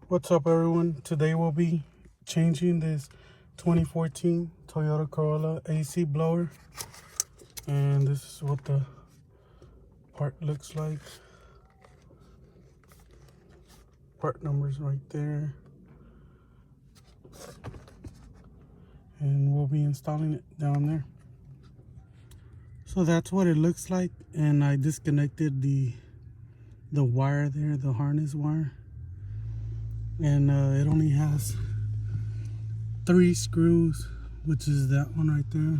What's up, everyone? Today we'll be changing this 2014 Toyota Corolla AC blower, and this is what the part looks like. Part numbers right there, and we'll be installing it down there. So that's what it looks like, and I disconnected the wire there, the harness wire, and it only has 3 screws, which is that one right there.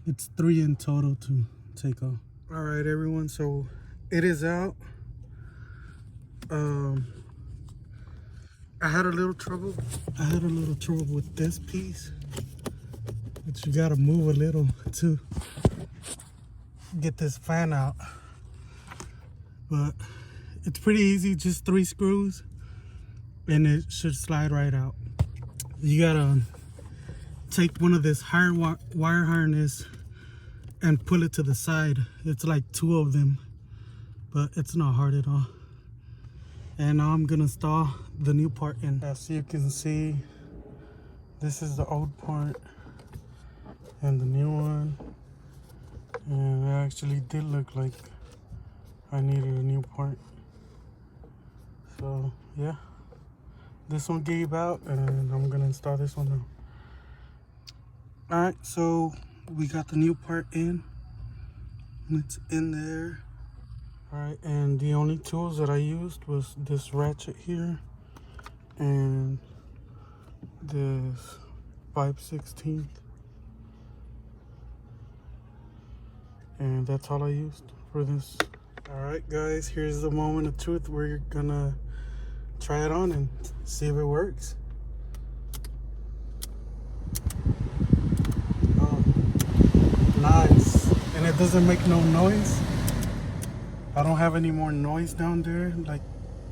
It's 3 in total to take off. All right, everyone, so it is out. I had a little trouble with this piece, but you gotta move a little to get this fan out. But it's pretty easy, just 3 screws, and it should slide right out. You gotta take one of this wire harness and pull it to the side. It's like 2 of them, but it's not hard at all. And now I'm gonna install the new part in. As you can see, this is the old part and the new one, and it actually did look like I needed a new part. So yeah, this one gave out, and I'm gonna install this one now. All right, so we got the new part in, and it's in there. All right, and the only tools that I used was this ratchet here and this 5/16, and that's all I used for this. All right, guys, here's the moment of truth. We're gonna try it on and see if it works. Oh, nice. And it doesn't make no noise. I don't have any more noise down there like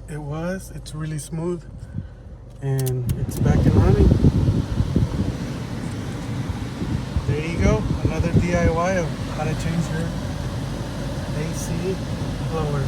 it was. It's really smooth, and it's back and running. There you go, another DIY of how to change your AC blower.